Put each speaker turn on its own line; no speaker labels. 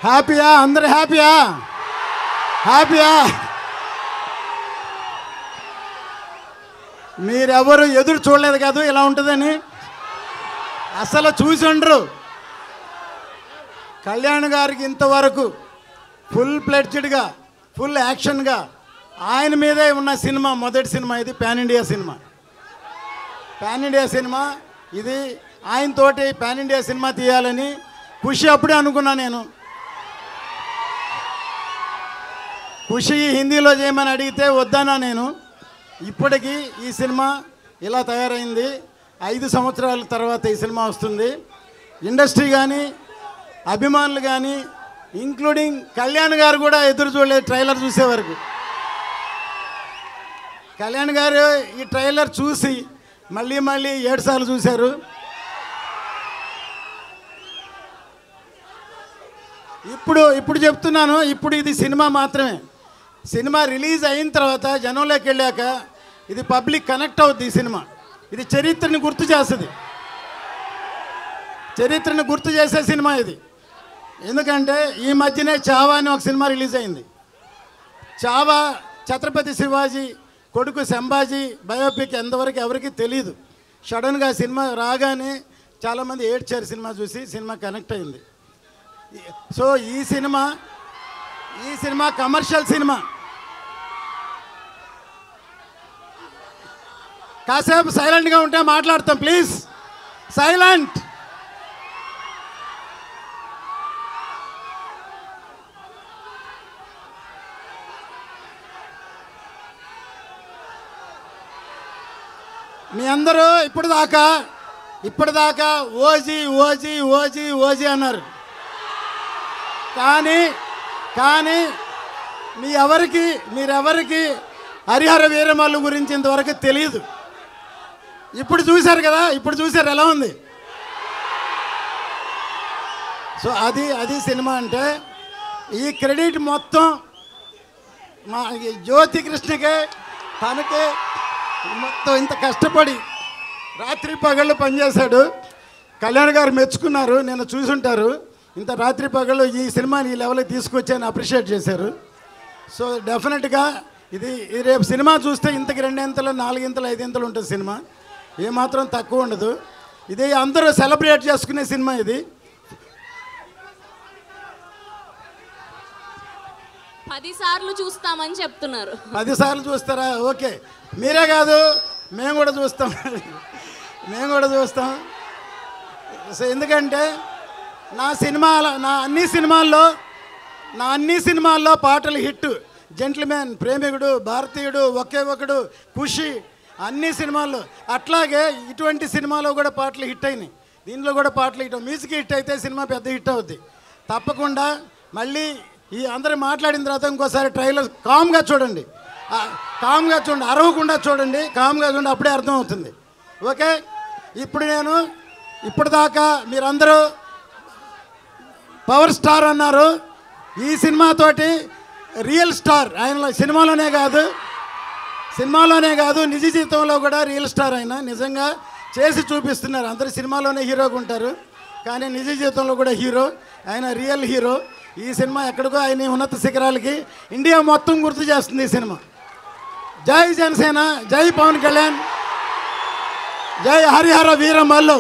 హ్యాపీయా? అందరు హ్యాపీయా? హ్యాపీయా? మీరెవరు ఎదురు చూడలేదు కాదు ఇలా ఉంటుందని. అసలు చూసి ఉండరు. కళ్యాణ్ గారికి ఇంతవరకు ఫుల్ ప్లెడ్జ్డ్గా, ఫుల్ యాక్షన్గా ఆయన మీదే ఉన్న సినిమా మొదటి సినిమా ఇది. Pan India cinema, pan India cinema ఇది. ఆయనతోటి పాన్ ఇండియా సినిమా తీయాలని ఖుషి అప్పుడే అనుకున్నా నేను. ఖుషి హిందీలో చేయమని అడిగితే వద్దన్నా నేను. ఇప్పటికీ ఈ సినిమా ఇలా తయారైంది. 5 సంవత్సరాల తర్వాత ఈ సినిమా వస్తుంది. ఇండస్ట్రీ కానీ, అభిమానులు కానీ, ఇంక్లూడింగ్ కళ్యాణ్ గారు కూడా ఎదురు చూడలేదు ట్రైలర్ చూసే వరకు. కళ్యాణ్ గారు ఈ ట్రైలర్ చూసి మళ్ళీ 7 సార్లు చూశారు. ఇప్పుడు చెప్తున్నాను, ఇప్పుడు ఇది సినిమా మాత్రమే. సినిమా రిలీజ్ అయిన తర్వాత జనంలోకి వెళ్ళాక ఇది పబ్లిక్ కనెక్ట్ అవుద్ది. ఈ సినిమా ఇది చరిత్రని గుర్తు చేస్తుంది, చరిత్రని గుర్తు చేసే సినిమా ఇది. ఎందుకంటే ఈ మధ్యనే చావా అని ఒక సినిమా రిలీజ్ అయింది. చావా ఛత్రపతి శివాజీ కొడుకు సంభాజీ బయోపిక్ ఎంతవరకు ఎవరికి తెలియదు. సడన్గా సినిమా రాగానే చాలామంది ఏడ్చారు సినిమా చూసి. సినిమా కనెక్ట్ అయింది. సో ఈ సినిమా కమర్షియల్ సినిమా. కాసేపు సైలెంట్గా ఉంటే మాట్లాడతాం ప్లీజ్. సైలెంట్. మీ అందరూ ఇప్పటిదాకా ఓజీ ఓజీ ఓజీ ఓజీ అన్నారు. కానీ మీరెవరికి హరిహర వీరమల్లు గురించి ఇంతవరకు తెలియదు. ఇప్పుడు చూశారు కదా, ఇప్పుడు చూశారు ఎలా ఉంది. సో అది సినిమా అంటే. ఈ క్రెడిట్ మొత్తం మా జ్యోతి కృష్ణకే, తనకే. మొత్తం ఇంత కష్టపడి రాత్రి పగళ్ళు పనిచేశాడు. కళ్యాణ్ గారు మెచ్చుకున్నారు, నేను చూసుంటారు. ఇంత రాత్రి పగళ్ళు ఈ సినిమాని ఈ లెవెల్కి తీసుకొచ్చాను అప్రిషియేట్ చేశారు. సో డెఫినెట్గా ఇది రేపు సినిమా చూస్తే ఇంతకి 2 ఇంతలు 4 ఇంతలు 5 ఇంతలు ఉంటుంది సినిమా. ఏమాత్రం తక్కువ ఉండదు. ఇది అందరూ సెలబ్రేట్ చేసుకునే సినిమా ఇది.
10 సార్లు చూస్తామని చెప్తున్నారు.
10 సార్లు చూస్తారా? ఓకే, మీరే కాదు మేము కూడా చూస్తాం. సో ఎందుకంటే నా అన్ని సినిమాల్లో పాటలు హిట్. జెంట్ల్మెన్, ప్రేమికుడు, భారతీయుడు, ఒకే ఒకడు, ఖుషి, అన్ని సినిమాల్లో. అట్లాగే ఇటువంటి సినిమాలో కూడా పాటలు హిట్ అయినాయి. దీనిలో కూడా పాటలు హిట్. మ్యూజిక్ హిట్ అయితే సినిమా పెద్ద హిట్ అవుద్ది తప్పకుండా. మళ్ళీ ఈ అందరూ మాట్లాడిన తర్వాత ఇంకోసారి ట్రైలర్ కామ్గా చూడండి, అరవకుండా చూడండి, కామ్గా చూడండి, అప్పుడే అర్థం అవుతుంది. ఓకే, ఇప్పటిదాకా మీరందరూ పవర్ స్టార్ అన్నారు. ఈ సినిమాతోటి రియల్ స్టార్ ఆయన సినిమాలోనే కాదు నిజ జీవితంలో కూడా రియల్ స్టార్. ఆయన నిజంగా చేసి చూపిస్తున్నారు. అందరు సినిమాలోనే హీరోగా ఉంటారు, కానీ నిజ జీవితంలో కూడా హీరో. ఆయన రియల్ హీరో. ఈ సినిమా ఎక్కడికో ఆయన ఉన్నత శిఖరాలకి ఇండియా మొత్తం గుర్తు చేస్తుంది ఈ సినిమా. జై జనసేన, జై పవన్ కళ్యాణ్, జై హరిహర వీరమల్లు.